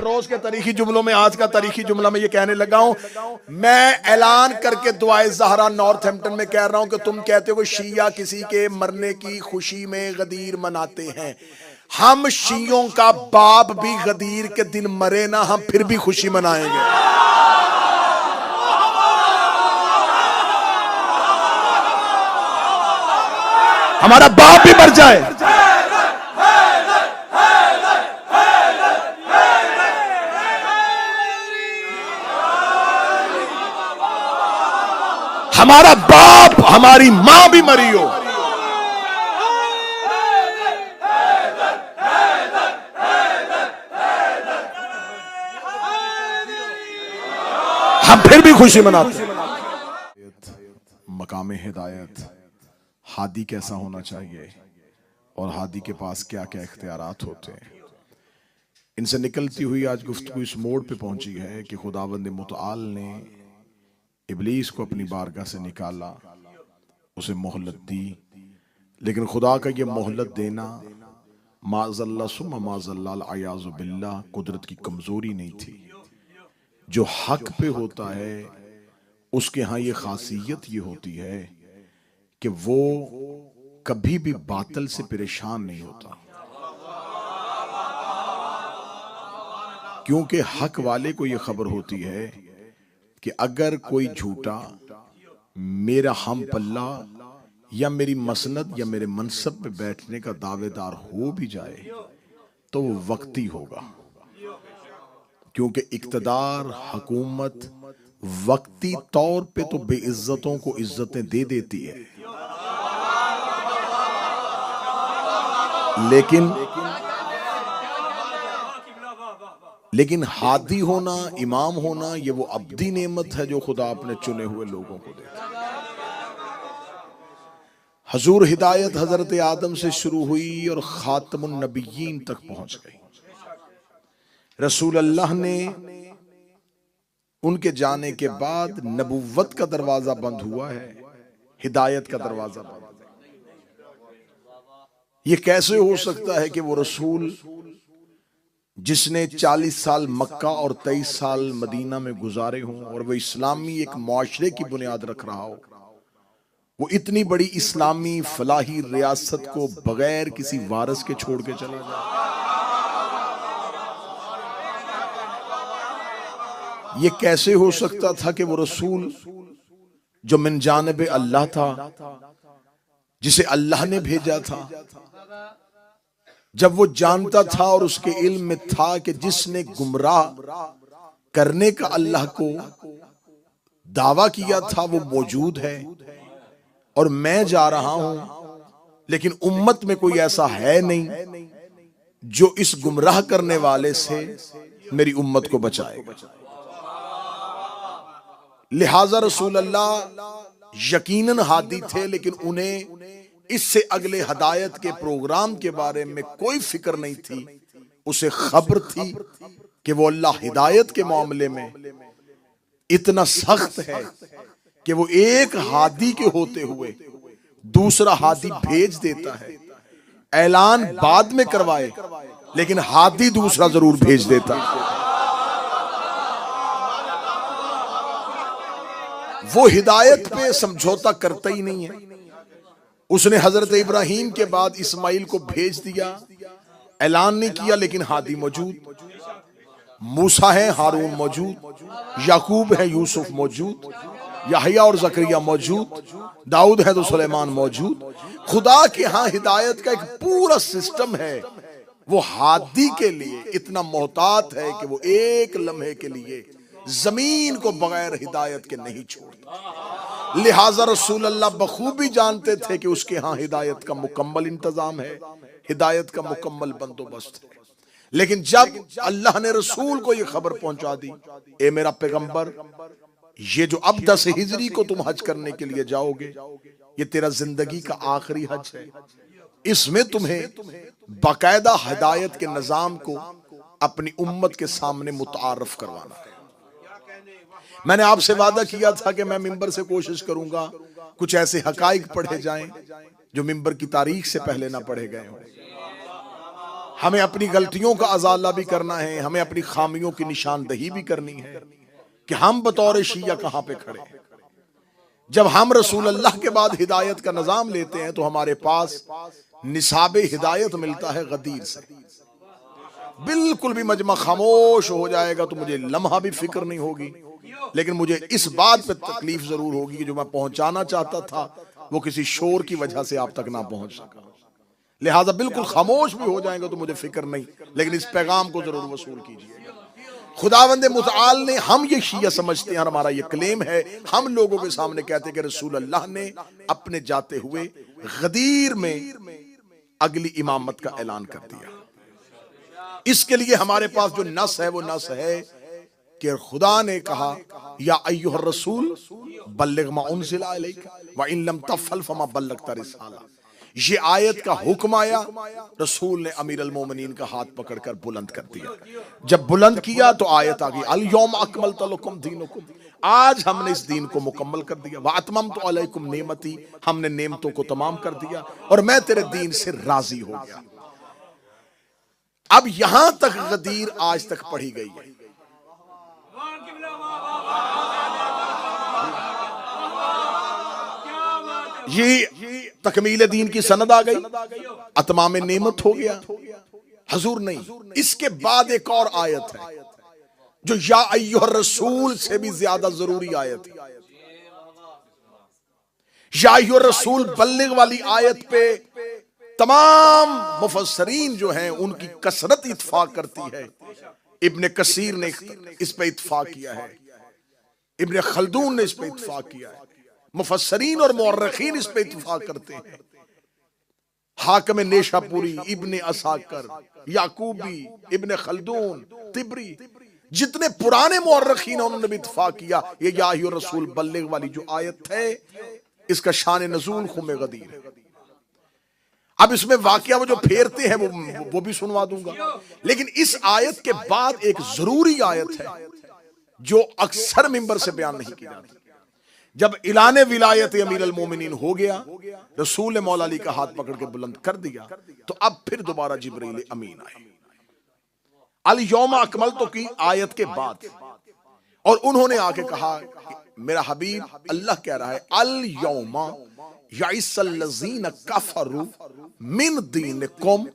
रोज के तारीखी जुमलों में आज का तारीखी जुमला मैं ये कहने लगा हूं, मैं ऐलान करके दुआए ज़हरा नॉर्थहैम्पटन में कह रहा हूं कि तुम कहते हो कि शिया किसी के मरने की खुशी में गदीर मनाते हैं। हम शियों का बाप भी गदीर के दिन मरे ना, हम फिर भी खुशी मनाएंगे। हमारा बाप भी मर जाए, हमारा बाप हमारी मां भी मरी हो, हम फिर भी खुशी मनाते हैं। मकाम हिदायत, हादी कैसा होना चाहिए और हादी के पास क्या क्या इख्तियारात होते हैं, इनसे निकलती हुई आज गुफ्तगू इस मोड़ पे पहुंची है कि खुदावंद मुतआल ने इब्लीस को अपनी बारगाह से निकाला, उसे मोहलत दी, लेकिन खुदा का ये मोहलत देना माज़ल्ला सुम्मा माज़ल्ला अयाज़ु बिल्लाह कुदरत की कमजोरी नहीं थी। जो हक पे होता है उसके यहाँ ये खासियत ये होती है कि वो कभी भी बातिल से परेशान नहीं होता, क्योंकि हक वाले को ये खबर होती है कि अगर कोई झूठा मेरा हम पल्ला या मेरी मसनद या मेरे मनसब पे बैठने का दावेदार हो भी जाए तो वो वक्ती होगा, क्योंकि इक्तदार हुकूमत वक्ती तौर पे तो बेइज्जतों को इज्जतें दे देती है, लेकिन हादी होना, इमाम होना, ये वो अब्दी नेमत है जो खुदा अपने चुने हुए लोगों को देता है। हजूर हिदायत हजरत आदम से शुरू हुई और खातमुन नबिय्यीन तक पहुंच गई। रसूल अल्लाह ने उनके जाने के बाद नबुव्वत का दरवाजा बंद हुआ है, हिदायत का दरवाजा बंद। ये कैसे हो सकता है कि वो रसूल जिसने 40 साल मक्का और 23 साल मदीना में गुजारे हों और वो इस्लामी एक मुआशरे की बुनियाद रख रहा हो, वो इतनी बड़ी इस्लामी फलाही रियासत को बगैर किसी वारिस के छोड़ के चला जाए? ये कैसे हो सकता था कि वो रसूल जो मिन जानिब अल्लाह था, जिसे अल्लाह ने भेजा था, जब वो जानता था और उसके इल्म में था कि जिसने गुमराह करने का अल्लाह को दावा किया था वो मौजूद है और मैं जा रहा हूं, लेकिन उम्मत में कोई ऐसा है नहीं जो इस गुमराह करने वाले से मेरी उम्मत को बचाएगा। लिहाजा रसूल अल्लाह यकीनन हादी थे, लेकिन उन्हें इससे अगले हदायत के प्रोग्राम के बारे में कोई फिक्र नहीं थी। उसे खबर थी कि वो अल्लाह हिदायत के मामले में इतना सख्त है कि वो एक हादी के होते हुए दूसरा हादी भेज देता है, ऐलान बाद में करवाए लेकिन हादी दूसरा जरूर भेज देता है। वो हिदायत पे समझौता करता ही नहीं है। उसने हजरत इब्राहीम के बाद इस्माइल को भेज दिया, ऐलान नहीं किया, लेकिन हादी मौजूद। मूसा है, हारून मौजूद, याकूब है, यूसुफ मौजूद, याहिया और जकरिया मौजूद, दाऊद है तो सुलेमान मौजूद। खुदा के यहाँ हिदायत का एक पूरा सिस्टम है। वो हादी के लिए इतना मोहतात है कि वो एक लम्हे के लिए जमीन को बगैर हिदायत के नहीं छोड़ता। लिहाजा रसूल अल्लाह बखूबी जानते थे कि उसके यहाँ हिदायत का मुकम्मल इंतजाम है, हिदायत का मुकम्मल बंदोबस्त है। लेकिन जब अल्लाह ने रसूल को यह खबर पहुंचा दी, ए मेरा पैगंबर, ये जो अब 10 हिजरी को तुम हज करने के लिए जाओगे, ये तेरा जिंदगी का आखिरी हज है। इसमें तुम्हें बाकायदा हिदायत के निजाम को अपनी उम्मत के सामने मुतारफ करवाना है। मैंने आपसे वादा किया था कि मैं मिंबर से कोशिश करूंगा कुछ ऐसे हकाइक पढ़े जाएं जो मिंबर की तारीख से पहले ना पढ़े गए हों। हमें अपनी गलतियों का अजाला भी करना है, हमें अपनी खामियों की निशानदही भी करनी है कि हम बतौर शिया कहां पे खड़े हैं। जब हम रसूल अल्लाह के बाद हिदायत का निजाम लेते हैं तो हमारे पास निसाबे हिदायत मिलता है गदीर से। बिल्कुल भी मजमा खामोश हो जाएगा तो मुझे लम्हा भी फिक्र नहीं होगी, लेकिन मुझे इस बात पे तकलीफ जरूर होगी कि जो मैं पहुंचाना चाहता था वो किसी शोर की वजह से आप तक ना पहुंच सका। लिहाजा बिल्कुल खामोश भी हो जाएंगे तो मुझे फिक्र नहीं, लेकिन इस पैगाम को जरूर वसूल कीजिए। खुदावंद मुतआल ने, हम ये शिया समझते हैं, हमारा ये क्लेम है, हम लोगों के सामने कहते हैं कि रसूल अल्लाह ने अपने जाते हुए गदीर में अगली इमामत का ऐलान कर दिया। इसके लिए हमारे पास जो नस है वो नस है कि खुदा ने कहा या अय्युहर रसूल बल्लिग मा उनज़िला इलैका व इन लम तफ़अल फमा बल्लगता रिसाला। ये आयत का हुक्म आया, रसूल ने अमीर अल मोमिनीन का हाथ पकड़कर बुलंद कर दिया। जब बुलंद किया तो आयत आ गई अल यौम अकमलतु लकुम दीनकुम, आज हमने इस दीन को मुकम्मल कर दिया। व अतममतु अलैकुम नेमती, हमने नेमतों को तमाम कर दिया और मैं तेरे दीन से राजी हो गया। अब यहां तक गदीर आज तक पढ़ी गई है। ये तकमील दीन की सनद आ गई, अतमाम नेमत हो गया। हजूर नहीं, इसके बाद एक और आयत है जो या अय्युहर रसूल से भी ज्यादा जरूरी आयत है। या अय्युहर रसूल बल्लिग वाली आयत पे तमाम मुफस्सरीन जो हैं उनकी कसरत इत्फाक करती है। इब्ने कसीर ने इस पे इत्फाक किया है, इब्ने खल्दून ने इस पे इत्फाक किया है, मुफस्सरीन और मुअर्रिखीन इस पे इत्फाक करते हैं। हाकिम नेशापुरी, इब्ने असाकर, याकूबी, इब्ने खल्दून, तिबरी, जितने पुराने मुअर्रिखीन हैं उन्होंने भी इत्फाक किया ये या अय्युहर रसूल बल्लिग वाली जो आयत है इसका शान नज़ूल खुम गदीर है। अब इसमें वाकया वो जो फेरते हैं वो भी सुनवा दूंगा, लेकिन इस आयत के बाद एक जरूरी आयत है जो अक्सर मिंबर से बयान नहीं की जाती। जब इलाने विलायत अमीर अल मोमिनीन हो गया, रसूल मौला अली का हाथ पकड़ के बुलंद कर दिया, तो अब फिर दोबारा जिब्रील अमीन आए अल यौम अकमलतु की आयत के बाद, और उन्होंने आके कहा मेरा हबीब अल्लाह कह रहा है अल यौमा याइसल्लज़ीना कफरू मिन दीनिकुम,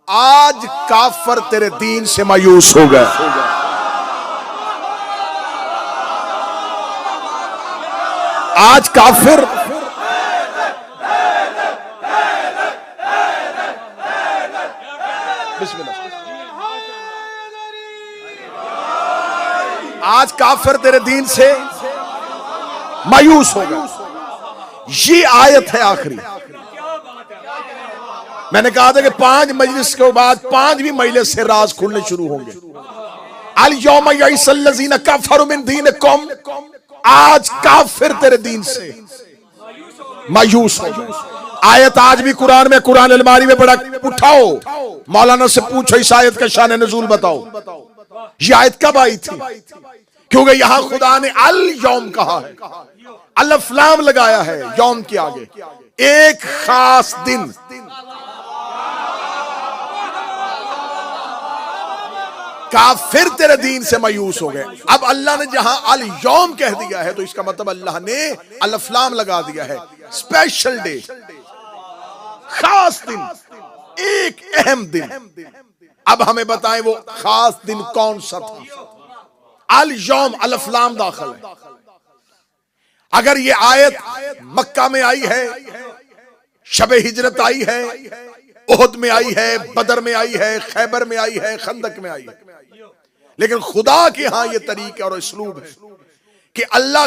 आज काफर तेरे दीन से मायूस हो गए। आज काफिर आज काफिर तेरे दीन से मायूस हो गए। ये आयत है आखिरी। मैंने कहा था कि 5 मजलिस के बाद 5वीं मजलिस से राज खुलने शुरू होंगे। अल यौमा याइसल्लज़ीना कफरू मिन दीनिकुम, आज काफिर तेरे दीन से मायूस हो गए। आयत आज भी कुरान में, कुरान अलमारी में बड़ा उठाओ, मौलाना से पूछो इस आयत का शान नज़ूल बताओ। ये आयत कब आई थी? क्योंकि यहां खुदा ने अल यौम कहा है, अलिफ लाम लगाया है यौम के आगे, एक खास दिन। काफिर तेरे दीन से मायूस हो गए। अब अल्लाह ने जहां अल यौम कह दिया है तो इसका मतलब अल्लाह ने अलिफ लाम लगा दिया है, स्पेशल डे, खास दिन, एक अहम दिन। अब हमें बताएं वो खास दिन कौन सा था? अल यौम अलिफ लाम दाखिल है। अगर ये आयत मक्का में आई है, शबे हिजरत आई है, उहद में आई है, बदर में आई है, खैबर में आई है, खंदक में आई है, लेकिन खुदा के यहां यह तरीका और इसलूब है कि अल्लाह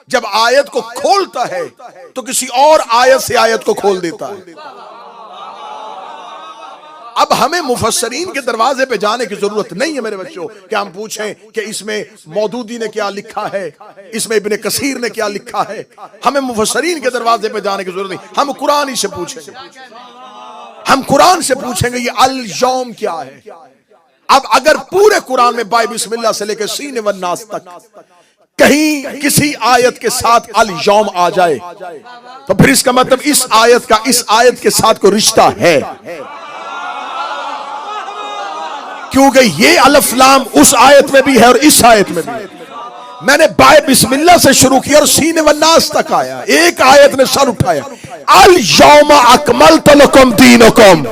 जब आयत को खोलता है तो किसी और आयत से आयत को खोल देता है। अब हमें मुफस्सरीन के दरवाजे पे जाने की जरूरत नहीं है मेरे बच्चों कि हम पूछें कि इसमें मौदूदी ने क्या लिखा है, इसमें इब्ने कसीर ने क्या लिखा है। हमें मुफस्सरीन के दरवाजे पे जाने की जरूरत नहीं, हम कुरान ही से पूछेंगे। हम कुरान से पूछेंगे ये अल यौम क्या है। अब अगर पूरे कुरान में बाय बिस्मिल्लाह से लेकर सीने व नास तक कहीं किसी आयत के साथ अल यौम आ जाए तो फिर इसका मतलब इस आयत का इस आयत के साथ कोई रिश्ता है। क्योंकि ये अलिफ लाम उस आयत में भी है और इस आयत में भी है। मैंने बाय बिस्मिल्लाह से शुरू किया और सीने व नास तक आया, एक आयत ने सर उठाया, अल यौमा अकमलतु लकुम दीनकुम।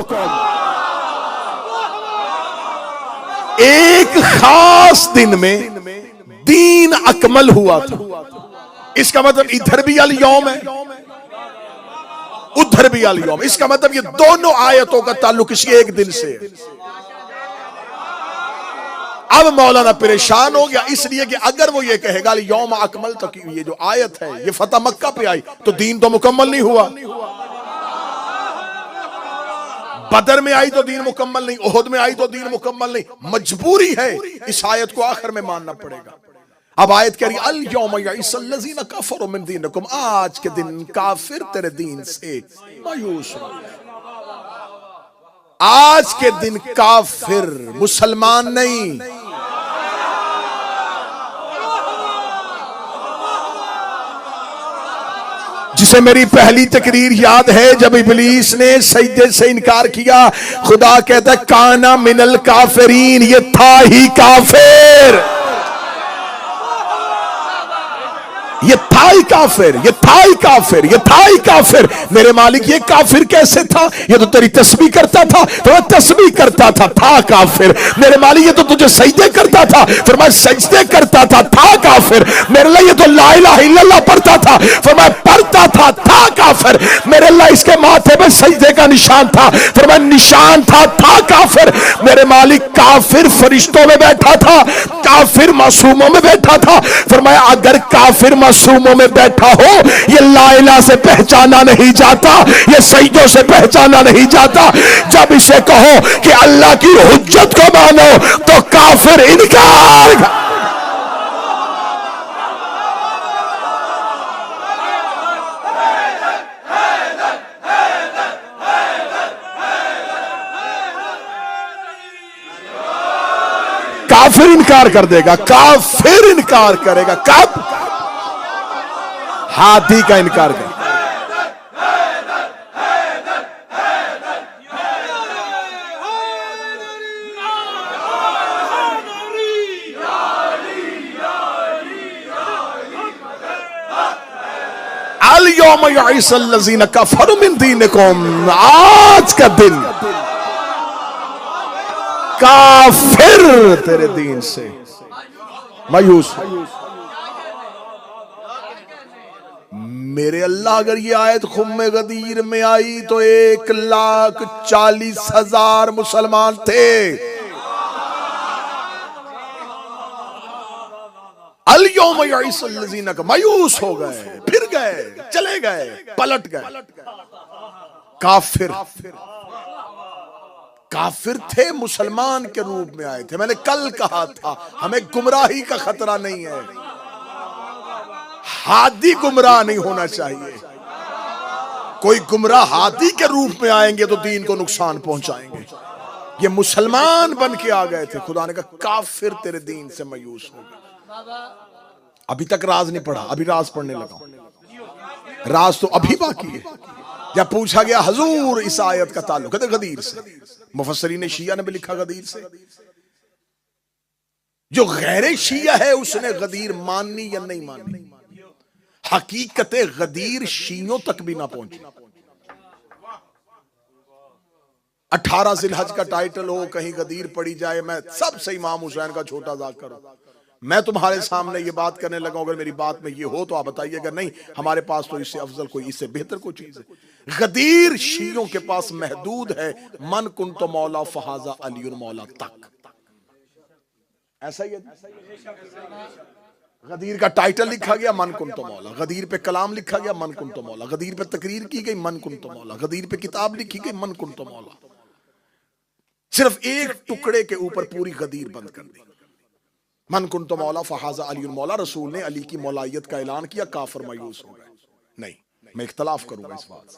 एक खास दिन में दीन अकमल हुआ था। इसका मतलब इधर भी अल यौम है, उधर भी अल यौम। इसका मतलब ये दोनों आयतों का ताल्लुक इसी एक दिन से है। अब मौलाना परेशान हो गया, इसलिए कि अगर वो ये कहेगा यौम अकमल, तो ये जो आयत है ये फतह मक्का पे आई, तो दीन तो मुकम्मल नहीं हुआ। बदर में आई तो दीन मुकम्मल नहीं, ओहद में आई तो दीन मुकम्मल नहीं। मजबूरी है इस आयत को आखिर में मानना पड़ेगा। अब आयत कह रही अल यौम यइसल्लज़ीना कफरू मिन दीनिकुम, आज के दिन काफिर तेरे दीन से मायूस हो। आज के दिन काफिर, मुसलमान नहीं। जिसे मेरी पहली तकरीर याद है, जब इब्लीस ने सजदे से इनकार किया, खुदा कहता है काना मिनल काफिरीन, ये था ही काफिर, ये था ही काफिर, ये था ही काफिर, ये था ही काफिर। मेरे मालिक ये काफिर कैसे था? ये तो तेरी तस्बीह करता था, तो मैं तस्बीह करता था काफिर। मेरे मालिक ये तो तुझे सजदे करता था, फिर मैं सजदे करता था काफिर। मेरे लिए ये तो ला इलाहा इल्लल्लाह पढ़ता था, फिर मैं पढ़ता था काफिर। मेरे अल्लाह इसके माथे पे सजदे का निशान था, फिर मैं निशान था काफिर। मेरे मालिक काफिर फरिश्तों में बैठा था, काफिर मासूमों में बैठा था। फिर मैं अगर काफिर मासूमों में बैठा हो, ये ला इलाहा से पहचाना नहीं जाता, ये सजदों से पहचाना नहीं जाता। जब इसे कहो कि अल्लाह की हुज्जत को मानो, तो काफिर इनकार। काफिर इनकार कर देगा, काफिर इनकार करेगा। कब? हाथी का इनकार कर। अल यौम यइसल्लज़ीना कफरू मिन दीनिकुम, आज का दिन काफिर तेरे दीन से मायूस। मेरे अल्लाह, अगर ये आयत खुम्मे गदीर में आई तो 1,40,000 मुसलमान थे। अल यौम यइसल्लज़ीना का मायूस हो गए, फिर गए, चले गए, पलट गए। काफिर काफिर थे, मुसलमान के रूप में आए थे। मैंने कल कहा था हमें गुमराही का खतरा नहीं है, हादी गुमराह नहीं होना चाहिए। कोई गुमराह हादी के रूप में आएंगे तो दीन को नुकसान पहुंचाएंगे। ये मुसलमान बन के आ गए थे, खुदा ने कहा काफिर तेरे दीन से मायूस हो गए। अभी तक राज नहीं पढ़ा, अभी राज पढ़ने लगा। राज तो अभी बाकी है। जब पूछा गया हजूर इस आयत का ताल्लुक है गदीर से, मुफस्सरीन शिया ने भी लिखा गदीर से। जो गैर शिया है उसने गदीर माननी या नहीं माननी, हकीकत गदीर शियों तक भी ना पहुंची। 18 जिलहज का टाइटल हो, कहीं गदीर पड़ी जाए, मैं सबसे इमाम हुसैन का छोटा जाकर करूं। मैं तुम्हारे सामने ये बात करने लगा, अगर मेरी बात में ये हो तो आप बताइए, अगर नहीं हमारे पास तो इससे अफजल कोई, इससे बेहतर कोई चीज है। गदीर शियों के पास महदूद है, मन कुन तो मौला फहाजा अली मौला तक, ऐसा ही है। गदीर का टाइटल लिखा गया मन कुन तो मौला, गदीर पे कलाम लिखा गया मन कुन तो मौला, गदीर पे तकरीर की गई मन कुन तो मौला, गदीर पे किताब लिखी गई मन कुन तो मौला। सिर्फ एक टुकड़े के ऊपर पूरी गदीर बंद कर दी। मन कुन तो मौला फहाजा अली मौला, रसूल ने अली की मौलायत का ऐलान किया, काफिर मायूस हो गए। नहीं, मैं इख्तलाफ करूंगा इस बात से।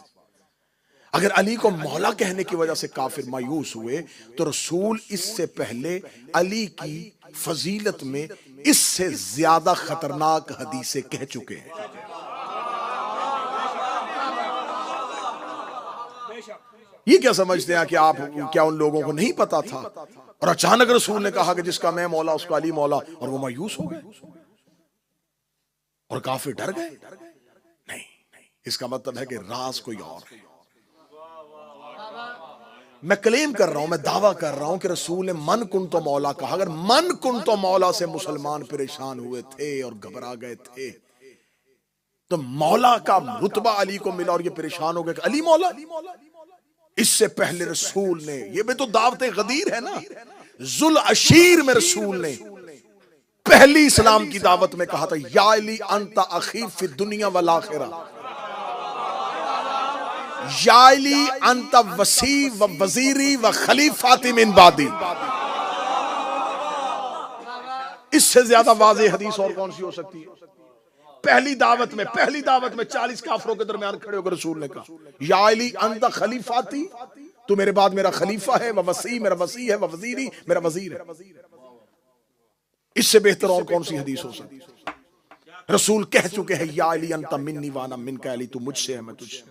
अगर अली को मौला कहने की वजह से काफिर मायूस हुए, तो रसूल इससे पहले अली की फजीलत में इससे ज्यादा खतरनाक हदीसें कह चुके हैं। ये क्या समझते हैं कि आप क्या उन लोगों को नहीं पता था? और अचानक रसूल ने कहा कि जिसका मैं मौला उसका अली मौला, और वो मायूस हो गए और काफिर डर गए? नहीं, इसका मतलब है कि राज कोई और है। मैं क्लेम कर रहा हूं, मैं दावा कर रहा हूं कि रसूल ने मन कुन तो मौला कहा। अगर मन कुन तो मौला से मुसलमान परेशान हुए थे और घबरा गए थे, तो मौला का रुतबा अली को मिला और ये परेशान हो गए कि अली मौला। इससे पहले रसूल ने, ये भी तो दावत गदीर है ना, जुल अशीर में रसूल ने पहली इस्लाम की दावत में कहा था, या अली अंता अखी फी दुनिया वल आखिरा, या अली अंता वसी व वजीरी व खलीफाती मिन बादी। इससे ज्यादा वाज़ेह हदीस और कौन सी हो सकती है? पहली दावत में 40 काफरों के दरमियान खड़े होकर रसूल ने कहा, या अली अंता खलीफाती, तू मेरे बाद मेरा खलीफा है, व वसी मेरा वसी है, व वजीरी मेरा वजीर है। इससे बेहतर और कौन सी हदीस हो सकती है? रसूल कह चुके हैं, या अली अंता मिन्नी वाना मिनका, अली तू मुझसे है मैं तुझसे।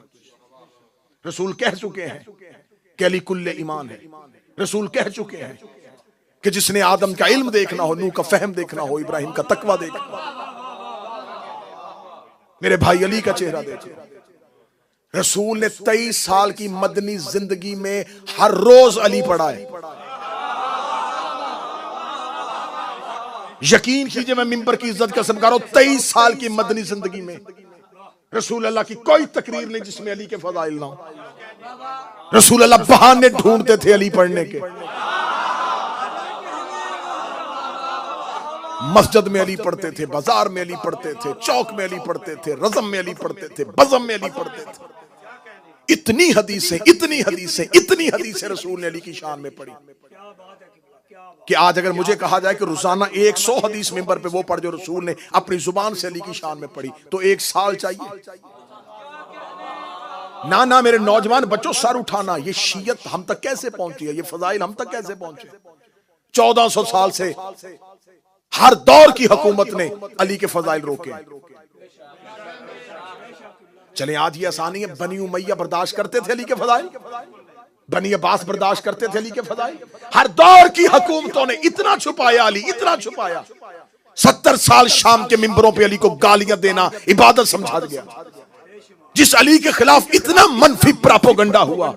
रसूल कह चुके हैं कि अली कुल्ले ईमान है। रसूल कह चुके हैं कि जिसने आदम का इल्म देखना हो, नूह का फहम देखना हो, इब्राहिम का तकवा देखना हो, मेरे भाई अली का चेहरा देखे। रसूल ने 23 साल की मदनी जिंदगी में हर रोज अली पढ़ा है। यकीन कीजिए, मैं मिंबर की इज्जत का समझा रहा हूं, 23 साल की मदनी जिंदगी में रसूल अल्लाह की कोई तकरीर नहीं जिसमें अली के फजाइल ना हो। रसूल अल्लाह बहाने ढूंढते थे अली पढ़ने के। मस्जिद में अली पढ़ते थे, बाजार में अली पढ़ते थे, चौक में अली पढ़ते थे, रज़म में अली पढ़ते थे, बज़म में अली पढ़ते थे। इतनी हदीसें रसूल ने अली की शान में पढ़ी कि आज अगर मुझे कहा जाए कि रोजाना 100 हदीस मिंबर पे वो पढ़ जो रसूल ने अपनी जुबान से अली की शान में पढ़ी, तो 1 साल चाहिए। ना मेरे नौजवान बच्चों, सर उठाना, ये शीयत हम तक कैसे पहुंची है, ये फजाइल हम तक कैसे पहुंचे? 1400 साल से हर दौर की हुकूमत ने अली के फजाइल रोके। चले आज ये आसानी है, बनी उमैया बर्दाश्त करते थे अली के फजाइल, बनी अब्बास बर्दाश्त करते थे अली के फजाइल। हर दौर की हुकूमतों ने इतना छुपाया अली, इतना छुपाया। 70 साल शाम के मिंबरों पे अली को गालियां देना इबादत समझा गया। जिस अली के खिलाफ इतना मनफी प्रोपेगेंडा हुआ,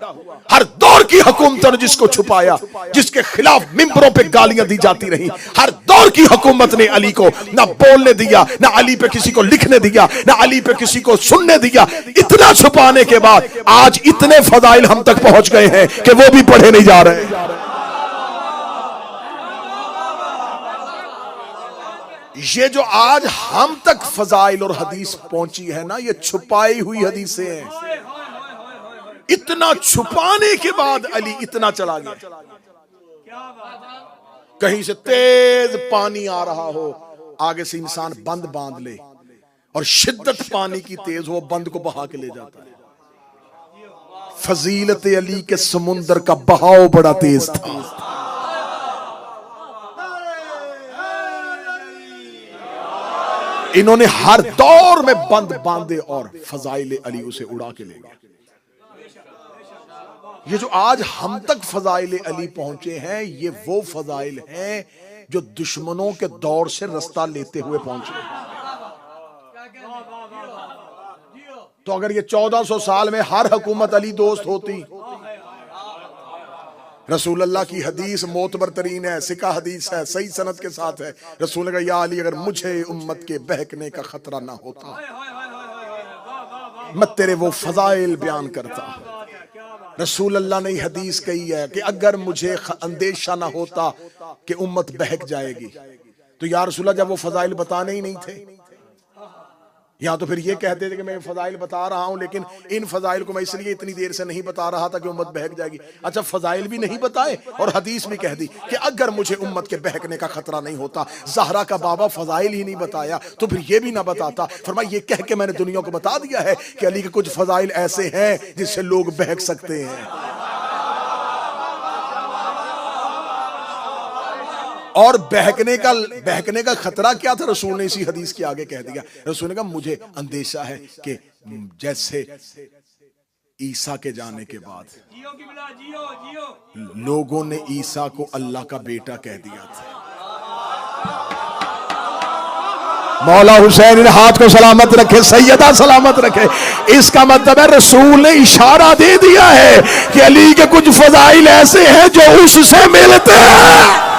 हर दौर की हुकूमतों ने जिसको छुपाया, जिसके खिलाफ मिंबरों पे गालियां दी जाती रही, हर दौर की हुकूमत ने अली को ना बोलने दिया, ना अली पे किसी को लिखने दिया, ना अली पे किसी को सुनने दिया। इतना छुपाने के बाद आज इतने फजाइल हम तक पहुंच गए हैं कि वो भी पढ़े नहीं जा रहे। ये जो आज हम तक फजाइल और हदीस पहुंची है ना, ये छुपाई हुई हदीसें हैं। इतना छुपाने के बाद अली इतना चला गया। कहीं से तेज पानी आ रहा हो, आगे से इंसान बंद बांध ले और शिद्दत पानी की तेज हो, बंद को बहा के ले जाता है। फजीलत अली के समुंदर का बहाव बड़ा तेज था। इन्होंने हर दौर में बंद बांधे और फजाइल अली उसे उड़ा के ले गए। ये जो आज हम तक फजाइल अली पहुंचे हैं, ये वो फजाइल हैं जो दुश्मनों के दौर से रास्ता लेते हुए पहुंचे। तो अगर ये 1400 साल में हर हुकूमत अली दोस्त होती, रसूल अल्लाह की हदीस मोतबर तरीन है, सिका हदीस है, सही सनद के साथ है। रसूल ने कहा, या अली अगर मुझे उम्मत के बहकने का खतरा ना होता, मैं तेरे वो फजाइल बयान करता। रसूल अल्लाह ने हदीस कही है कि अगर मुझे अंदेशा ना होता कि उम्मत बहक जाएगी, तो या रसूल अल्लाह जब वो फजाइल बताने ही नहीं थे, या तो फिर ये कहते थे कि मैं फजाइल बता रहा हूं, लेकिन इन फजाइल को मैं इसलिए इतनी देर से नहीं बता रहा था कि उम्मत बहक जाएगी। अच्छा, फजाइल भी नहीं बताए और हदीस भी कह दी कि अगर मुझे उम्मत के बहकने का खतरा नहीं होता। ज़हरा का बाबा फजाइल ही नहीं बताया तो फिर ये भी ना बताता। फरमाया, ये कह के मैंने दुनिया को बता दिया है कि अली के कुछ फजाइल ऐसे हैं जिससे लोग बहक सकते हैं। और बहकने का खतरा क्या था, रसूल ने इसी हदीस के आगे कह दिया। रसूल ने कहा, मुझे अंदेशा है कि जैसे ईसा के जाने के बाद लोगों ने ईसा को अल्लाह का बेटा कह दिया था। मौला हुसैन इन हाथ को सलामत रखे, सैयदा सलामत रखे। इसका मतलब है रसूल ने इशारा दे दिया है कि अली के कुछ फजाइल ऐसे हैं जो उससे मिलते हैं।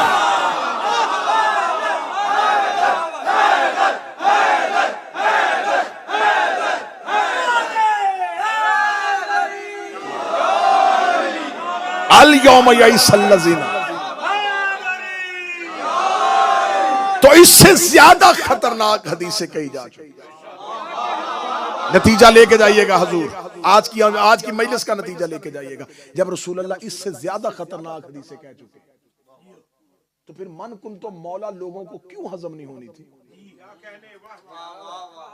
अल यौम यईसल्लज़ीना, तो इससे ज्यादा खतरनाक हदीसें कही जा चुकी। नतीजा लेके जाइएगा हुजूर, आज की मजलिस का नतीजा लेके जाइएगा। जब रसूलुल्लाह इससे ज्यादा खतरनाक हदीसें कह चुके तो फिर मन कुन तो मौला लोगों को क्यों हजम नहीं होनी थी?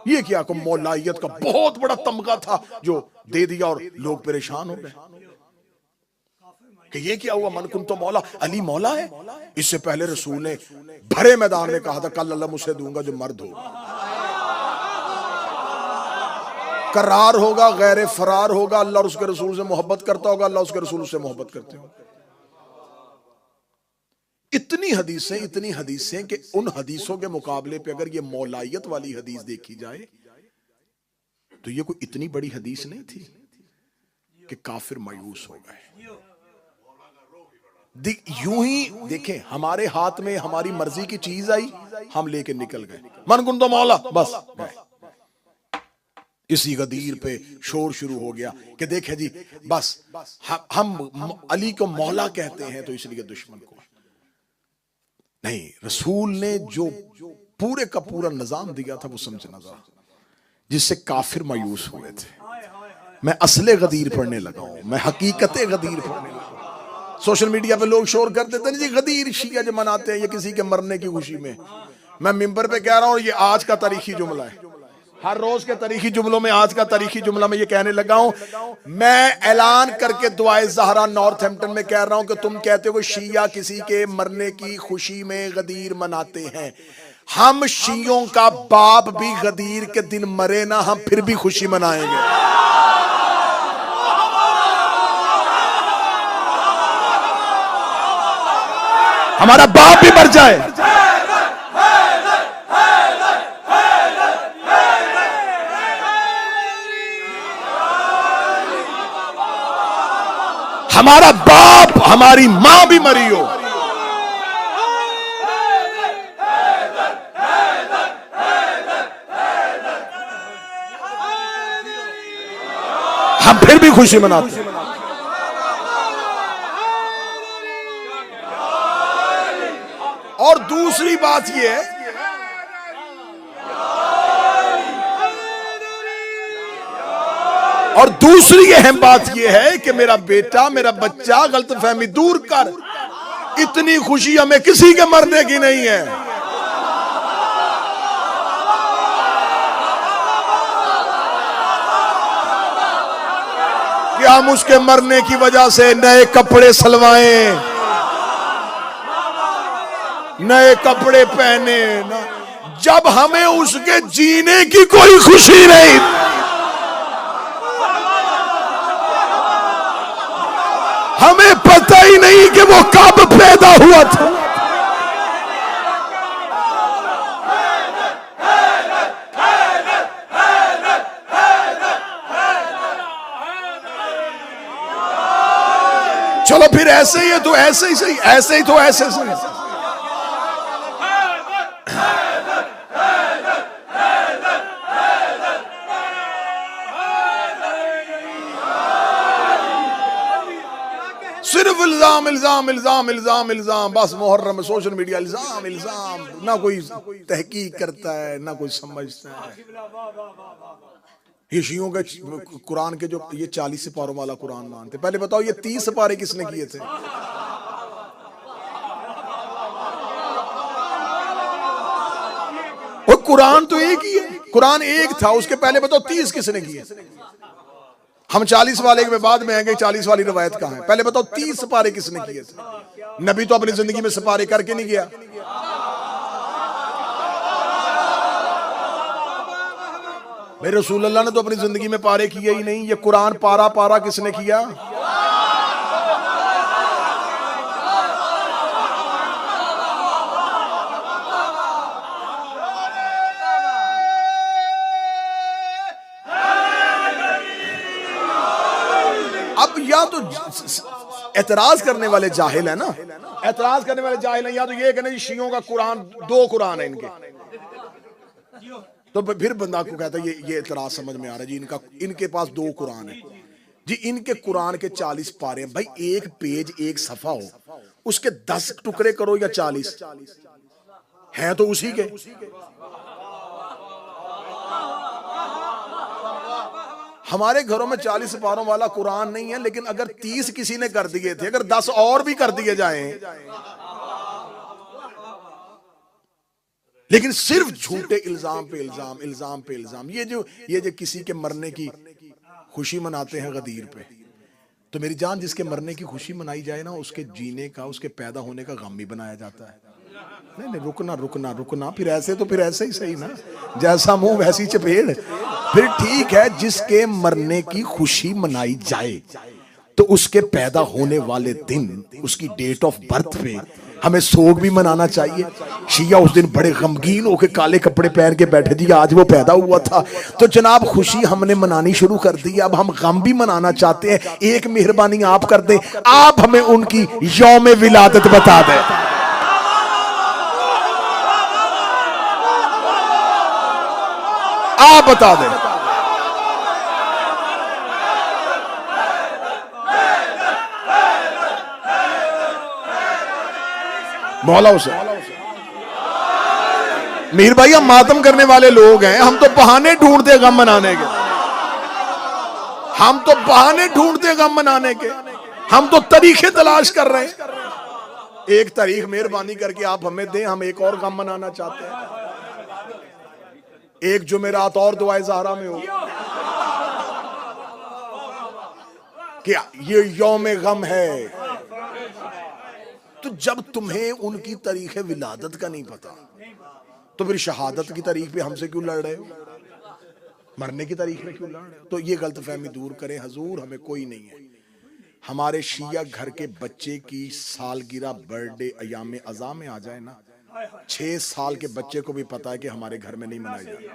ये क्या को मौलाइयत का बहुत बड़ा तमगा था जो दे दिया और लोग परेशान हो गए कि ये क्या हुआ, मन कुन तो मौला, अली मौला है। इससे पहले रसूल ने भरे मैदान में कहा था कल अल्लाह मुझसे दूंगा जो मर्द होगा, करार होगा, गैर फरार होगा, अल्लाह और उसके रसूल से मोहब्बत करता होगा, अल्लाह उसके रसूल से मोहब्बत करते हो। इतनी हदीसें कि उन हदीसों के मुकाबले पे अगर ये मौलाइयत वाली हदीस देखी जाए तो ये कोई इतनी बड़ी हदीस नहीं थी कि काफिर मायूस हो गए। यूं ही देखें, हमारे हाथ में हमारी मर्जी की चीज आई, हम लेके निकल गए, मन कुन तो मौला, बस गए। इसी गदीर पे शोर शुरू हो गया कि देखे जी बस हम अली को मौला कहते हैं तो इसलिए दुश्मन को नहीं। रसूल ने जो पूरे का पूरा निजाम दिया था वो समझना था, जिससे काफिर मायूस हुए थे। मैं असले गदीर पढ़ने लगा हूं, मैं हकीकते गदीर पढ़ने लगा हूं। सोशल मीडिया पे लोग शोर कर देते हैं जी गदीर शिया जो मनाते हैं ये किसी के मरने की खुशी में। मैं मिंबर पे कह रहा हूं ये आज का तारीखी जुमला है, हर रोज के तारीखी जुमलों में आज का तारीखी जुमला मैं ये कहने लगा हूं। मैं ऐलान करके दुआए ज़हरा नॉर्थहैम्पटन में कह रहा हूं कि तुम कहते हो शिया किसी के मरने की खुशी में गदीर मनाते हैं, हम शियों का बाप भी गदीर के दिन मरे ना, हम फिर भी खुशी मनाएंगे। हमारा बाप भी मर जाए, हमारा बाप हमारी मां भी मरी हो, हम फिर भी खुशी मनाते हैं। और दूसरी बात यह है, और दूसरी अहम बात यह है कि मेरा बेटा, मेरा बच्चा, गलतफहमी दूर कर, इतनी खुशी हमें किसी के मरने की नहीं है। कि हम उसके मरने की वजह से नए कपड़े सलवाएं, नए कपड़े पहने ना, जब हमें उसके जीने की कोई खुशी नहीं। हमें पता ही नहीं कि वो कब पैदा हुआ था। चलो फिर ऐसे ही है तो ऐसे ही सही, ऐसे ही तो ऐसे सही। सिर्फ इल्जाम इल्जाम इल्जाम इल्जाम इल्जाम, बस मुहर्रम में सोशल मीडिया इल्जाम इल्जाम, ना कोई तहकीक करता है ना कोई समझता है। ये शियों के कुरान के जो ये 40 सिपारों वाला कुरान मानते, पहले बताओ ये 30 सिपारे किसने किए थे? वो कुरान तो एक ही है, कुरान एक था, उसके पहले बताओ 30 किसने किए? हम 40 वाले के बाद में आएंगे, 40 वाली रवायत कहां है? पहले बताओ 30 सिपारे किसने किए थे? नबी तो अपनी जिंदगी में सिपारे करके नहीं गया। भाई रसूल अल्लाह ने तो अपनी जिंदगी में पारे किए ही नहीं, ये कुरान पारा पारा किसने किया? अब या तो एतराज करने वाले जाहिल है ना, एतराज करने वाले जाहिल है, या तो ये कहना जी शियों का कुरान 2 कुरान है इनके, तो फिर बंदा को कहता है ये एतराज समझ में आ रहा है जी, इनके पास 2 कुरान है जी, इनके कुरान के 40 पारे हैं। भाई एक पेज एक सफा हो, उसके 10 टुकड़े करो या 40 हैं तो उसी के। हमारे घरों में 40 पारों वाला कुरान नहीं है, लेकिन अगर 30 किसी ने कर दिए थे, अगर 10 और भी कर दिए जाएं, लेकिन सिर्फ झूठे इल्जाम पे इल्जाम, इल्जाम पे इल्जाम। ये जो किसी के मरने की खुशी मनाते हैं गदीर पे, तो मेरी जान जिसके मरने की खुशी मनाई जाए ना, उसके जीने का, उसके पैदा होने का गम भी बनाया जाता है। नहीं रुकना रुकना रुकना, फिर ऐसे तो फिर ऐसे ही सही ना, जैसा मुंह वैसी चपेड़। फिर ठीक है, जिसके मरने की खुशी मनाई जाए तो उसके पैदा होने वाले दिन, उसकी डेट ऑफ बर्थ पे हमें सोग भी मनाना चाहिए। शिया उस दिन बड़े गमगीन होकर काले कपड़े पहन के बैठे जी, आज वो पैदा हुआ था, तो जनाब खुशी हमने मनानी शुरू कर दी, अब हम गम भी मनाना चाहते हैं। एक मेहरबानी आप कर दें, आप हमें उनकी यौम विलादत बता दें। आप बता दें। मौला हुसैन मीर भाई, हम मातम करने वाले लोग हैं, हम तो बहाने ढूंढते गम मनाने के, हम तो बहाने ढूंढते गम मनाने के, हम तो तरीके तलाश कर रहे हैं। एक तारीख मेहरबानी करके आप हमें दें, हम एक और गम मनाना चाहते हैं। एक जुमेरात और दुआए ज़हरा में हो, क्या ये यौम गम है? तो जब तुम्हें उनकी तारीख विलादत का नहीं पता, तो फिर शहादत की तारीख पे हमसे क्यों लड़ रहे हो? मरने की तारीख में क्यों लड़ रहे हो? तो ये गलतफहमी दूर करें, हजूर हमें कोई नहीं है। हमारे शिया घर के बच्चे की सालगिरह, बर्थडे अयाम अज़ा में आ जाए ना, 6 साल के बच्चे को भी पता है कि हमारे घर में नहीं मनाई जाती।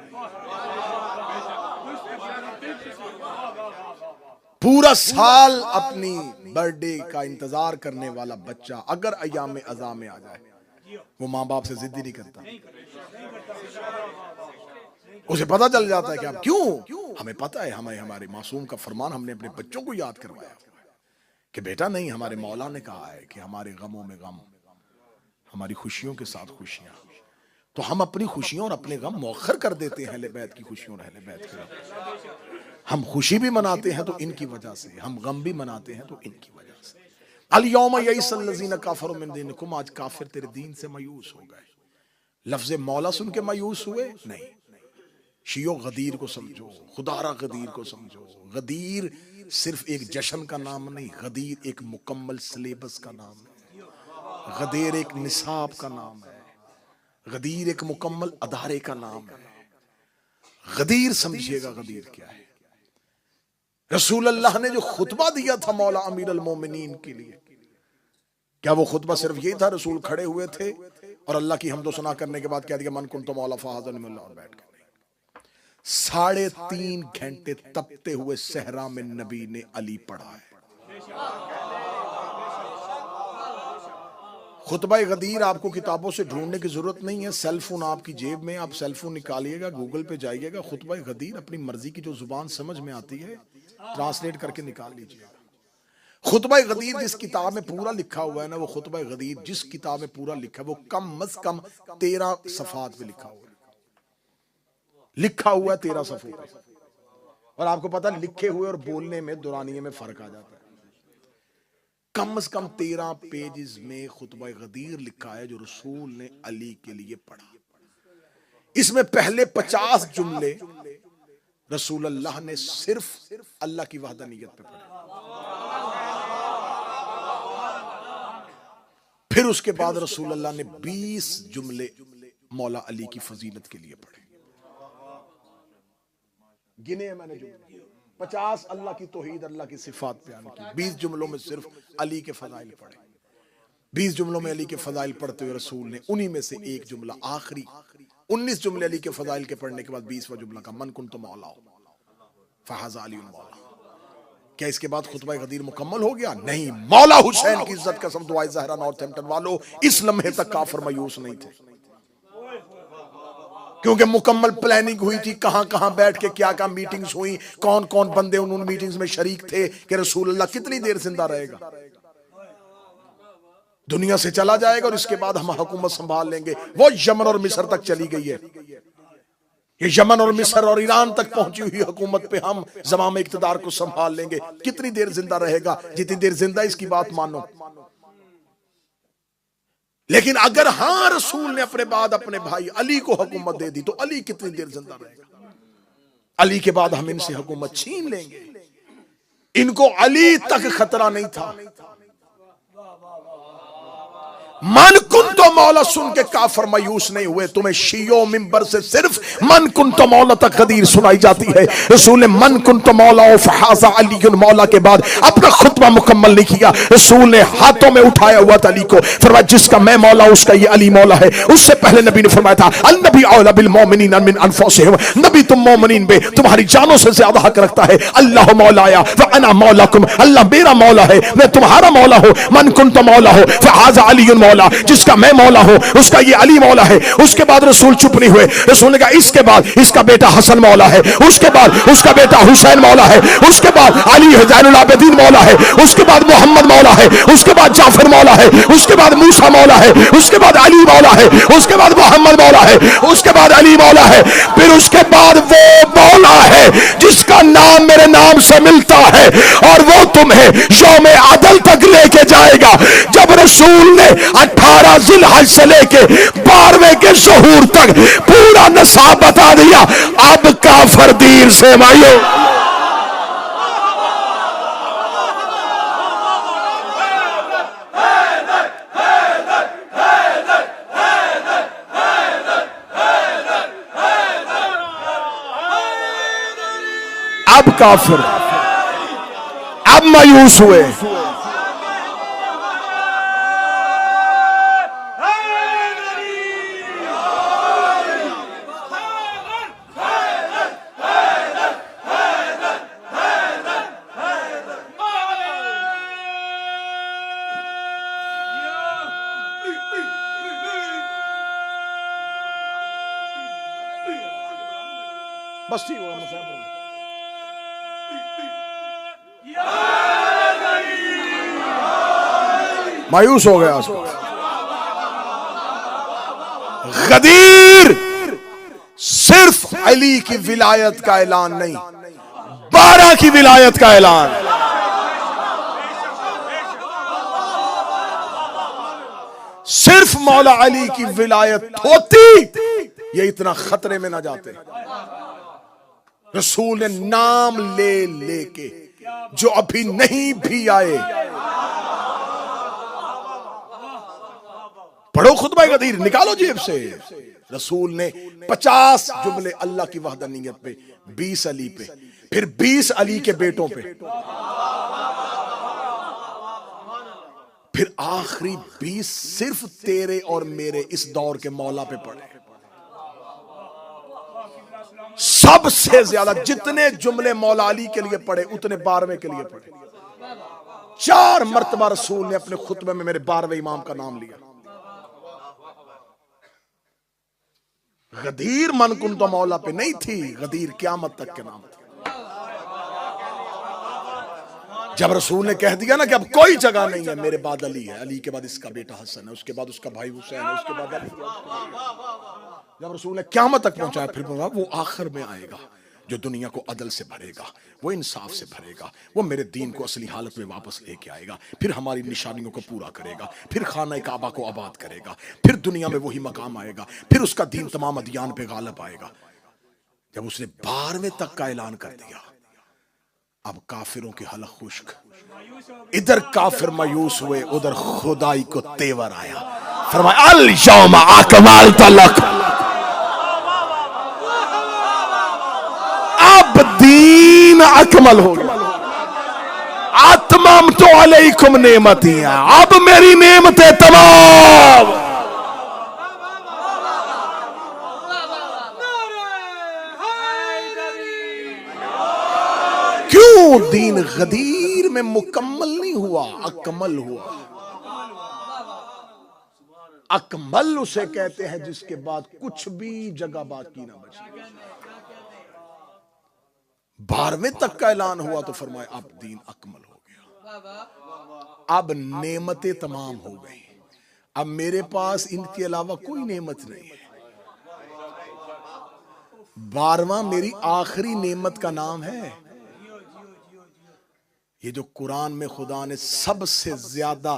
पूरा साल अपनी बर्थडे का इंतजार करने वाला बच्चा अगर अयाम अज़ा में आ जाए, वो माँ बाप से जिद ही नहीं करता। उसे पता चल जाता है कि आप क्यों, हमें पता है, हमें हमारे मासूम का फरमान हमने अपने बच्चों को याद करवाया कि बेटा नहीं, हमारे मौला ने कहा है कि हमारे गमों में गम, हमारी खुशियों के साथ खुशियां। तो हम अपनी खुशियों और अपने गम मौखर कर देते हैं अहले बैत की खुशियों और अहले बैत के गम। हम खुशी भी मनाते हैं तो इनकी वजह से, हम गम भी मनाते हैं तो इनकी वजह से। अल यौम यइसल लज़ीना काफरू मिन दीनिकुम, आज काफिर तेरे दीन से मायूस हो गए। लफ्ज मौला सुन के मायूस हुए नहीं। शियो गदीर को समझो, खुदारा गदीर को समझो। गदीर सिर्फ एक जश्न का नाम नहीं, गदीर एक मुकम्मल सिलेबस का नाम है। गदीर एक निसाब का नाम है। गदीर एक मुकम्मल अदारे का नाम है। गदीर समझिएगा गदीर क्या है। रसूल अल्लाह ने जो खुतबा दिया था मौला अमीर अल मोमिनीन के लिए, क्या वो खुतबा सिर्फ यही था? रसूल खड़े हुए थे और अल्लाह की हम्दो सना करने के बाद कह दिया मन कुन्तु मौला फहाज़न मिल्ला, और बैठ गए। 3.5 घंटे तपते हुए सहरा में नबी ने अली पढ़ा है। खुतबा गदीर आपको किताबों से ढूंढने की जरूरत नहीं है, सेलफोन आपकी जेब में, आप सेलफोन निकालिएगा, गूगल पे जाइएगा, खुतबा गदीर अपनी मर्जी की जो जुबान समझ में आती है ट्रांसलेट करके निकाल लीजिएगा। खुतबा गदीर जिस किताब में पूरा लिखा हुआ है ना, वो खुतबा गदीर जिस किताब में पूरा लिखा है वो कम अज कम 13 सफ़ात पे लिखा हुआ है। लिखा हुआ है 13 सफ़ों पे। और आपको पता है लिखे हुए और बोलने में, दुरानिये में फर्क आ जाता है। कम से कम 13 पेजेस में खुतबा गदीर लिखा है जो रसूल ने अली के लिए पढ़ा। इसमें पहले 50 जुमले रसूल अल्लाह ने सिर्फ अल्लाह की वहदानियत पे पढ़े। फिर उसके बाद रसूल अल्लाह ने 20 जुमले मौला अली की फजीलत के लिए पढ़े। गिने हैं मैंने जुमले, 50 अल्लाह की तौहीद, अल्लाह की सिफात बयान की। 20 जुमलों में सिर्फ अली के फजाइल पढ़े। 20 जुमलों में अली के फजाइल पढ़ते हुए रसूल ने उन्हीं में से एक जुमला आखिरी 19 जुमले अली के फजाइल के पढ़ने के बाद 20वां जुमला का मन कुन तो मौला फहाज़ा अली मौला। क्या इसके बाद खुतबा गदीर मुकम्मल हो गया? नहीं। मौला हुसैन की इज्जत कसम दुआए ज़हरा नॉर्थहैम्पटन वालों, इस लम्हे तक काफिर मायूस नहीं थे, क्योंकि मुकम्मल प्लानिंग हुई थी, कहां कहां बैठ के क्या क्या मीटिंग्स हुई, कौन कौन बंदे उन मीटिंग्स में शरीक थे कि रसूल अल्लाह कितनी देर जिंदा रहेगा, दुनिया से चला जाएगा और इसके बाद हम हुकूमत संभाल लेंगे। वो यमन और मिस्र तक चली गई है, ये यमन और मिस्र और ईरान तक पहुंची हुई हुकूमत पे हम ज़माम इक़्तिदार को संभाल लेंगे। कितनी देर जिंदा रहेगा? जितनी देर जिंदा इसकी बात मानो। लेकिन अगर हां रसूल ने अपने बाद अपने भाई अली को हुकूमत दे दी तो अली कितनी देर जिंदा रहेगा? अली के बाद हम इनसे हुकूमत छीन लेंगे। इनको अली तक खतरा नहीं था। मन कुन तो मौला सुन के काफर मायूस नहीं हुए। तुम्हें शियो मिंबर से सिर्फ मन कुन तो मौला तक गदीर सुनाई जाती है। रसूल ने मन कुन तो मौला फहाज़ा अली मौला के बाद अपना खुतबा मुकम्मल नहीं किया। रसूल ने हाथों में उठाया हुआ था अली को, फरमाया जिसका मैं मौला उसका ये अली मौला है। उससे पहले नबी ने फरमाया था अन्नबी औला बिल मोमिनीन मिन अनफुसिहिम, नबी तुम मोमिनीन पे तुम्हारी जानों से ज्यादा हक रखता है। अल्लाह मौलाया व अना मौलाकुम, अल्लाह मेरा मौला है मैं तुम्हारा मौला हूं। मन कुन तो मौला हो फहाज़ा अली मौला, जिसका मैं मौला हूं उसका ये अली मौला है। उसके बाद रसूल चुप नहीं हुए। रसूल ने कहा इसके बाद इसका बेटा हसन मौला है, उसके बाद उसका बेटा हुसैन मौला है, उसके बाद अली ज़ैनुल आबिदीन मौला है, उसके बाद मोहम्मद मौला है, उसके बाद जाफर मौला है, उसके बाद मूसा मौला है, उसके बाद अली मौला है, उसके बाद मोहम्मद मौला है, उसके बाद अली मौला है। फिर उसके बाद वो मौला है जिसका नाम मेरे नाम से मिलता है और वो तुम्हें यौम अदल तक लेके जाएगा। जब रसूल ने 18 जिलहज से लेके 12वें के ज़ुहूर तक पूरा नसाब बता दिया, अब काफिर दीन से मायो। अब काफिर अब मायूस हुए। बस ठीक हुआ मायूस हो गया। गदीर सिर्फ अली की विलायत का ऐलान नहीं, 12 की विलायत का ऐलान। सिर्फ मौला अली की विलायत होती ये इतना खतरे में ना जाते। रसूल ने नाम ले लेके जो अभी नहीं भी आए, पढ़ो खुतबा गदीर, निकालो जेब से। रसूल ने 50 जुमले अल्लाह की वहदानियत पे, 20 अली पे, फिर 20 अली के बेटों पे, फिर आखिरी 20 सिर्फ तेरे और मेरे इस दौर के मौला पे पढ़े। सबसे ज्यादा जितने जुमले मौला अली के लिए पढ़े उतने 12वें के लिए पढ़े। 4 मर्तबा रसूल ने अपने खुतबे में मेरे 12वें इमाम का नाम लिया। गदीर मन कुन तो मौला पे नहीं थी, गदीर क़यामत तक के नाम थे। जब रसूल ने कह दिया ना कि अब कोई जगह नहीं है, मेरे बाद अली है, अली के बाद इसका बेटा हसन है, उसके बाद उसका भाई हुसैन है, उसके बाद अली। जब रसूल ने क़यामत तक पहुंचाया, फिर बोला वो आखिर में आएगा जो दुनिया को अदल से भरेगा, वो इंसाफ से भरेगा, वो मेरे दीन को असली हालत में वापस लेके आएगा, फिर हमारी निशानियों को पूरा करेगा, फिर खाना काबा को आबाद करेगा, फिर दुनिया में वही मकाम आएगा, फिर उसका दीन तमाम अदियान पे गालिब आएगा। जब उसने 12वें तक का ऐलान कर दिया, अब काफिरों की हलक खुश्क। इधर काफिर मायूस हुए, उधर खुदाई को तेवर आया। फरमाया अल यौमा अकमलतु लक, अब दीन अकमल हो गया। अतमम तो अलैकुम नेमतियां, अब मेरी नेमतें तमाम। क्यों? दीन गदीर में मुकम्मल नहीं हुआ, अकमल हुआ। अकमल उसे कहते हैं जिसके बाद कुछ भी जगह बाकी ना बचे। 12वें तक का ऐलान हुआ तो फरमाया अब दीन अकमल हो गया, अब नेमतें तमाम हो गई, अब मेरे पास इनके अलावा कोई नेमत नहीं है। 12वां मेरी आखिरी नेमत का नाम है। ये जो कुरान में खुदा ने सबसे ज्यादा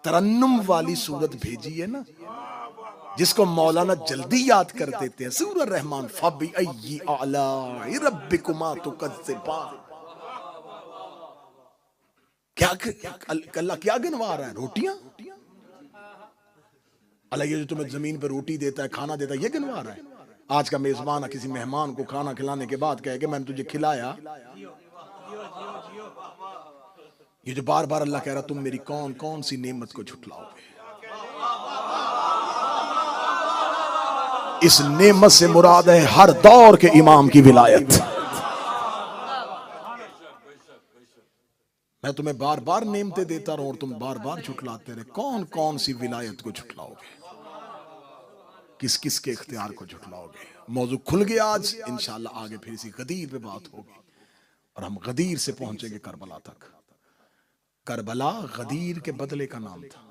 तरन्नुम वाली सूरत भेजी है ना, जिसको मौलाना जल्दी याद कर देते हैं, सूरह रहमान, फबिअय्यि आलाइ रब्बिकुमा तुकज़्ज़िबान। क्या अल्लाह क्या गिनवा रहा है? रोटियां। अल्लाह ये जो तुम्हें जमीन पर रोटी देता है, खाना देता है, ये गिनवा रहा है? आज का मेजबान किसी मेहमान को खाना खिलाने के बाद कहे कि मैंने तुझे खिलाया। ये जो बार बार अल्लाह कह रहा तुम मेरी कौन कौन सी नेमत को झुठलाओगे, इस नेमत से मुराद है हर दौर के इमाम की विलायत। मैं तुम्हें बार बार नेमतें देता रहूं और तुम बार बार झुठलाते रहे, कौन कौन सी विलायत को झुठलाओगे, किस किस के इख्तियार को झुठलाओगे? मौजू खुल गया आज। इंशाअल्लाह आगे फिर इसी गदीर पे बात होगी और हम गदीर से पहुंचेंगे करबला तक। करबला गदीर के बदले का नाम था।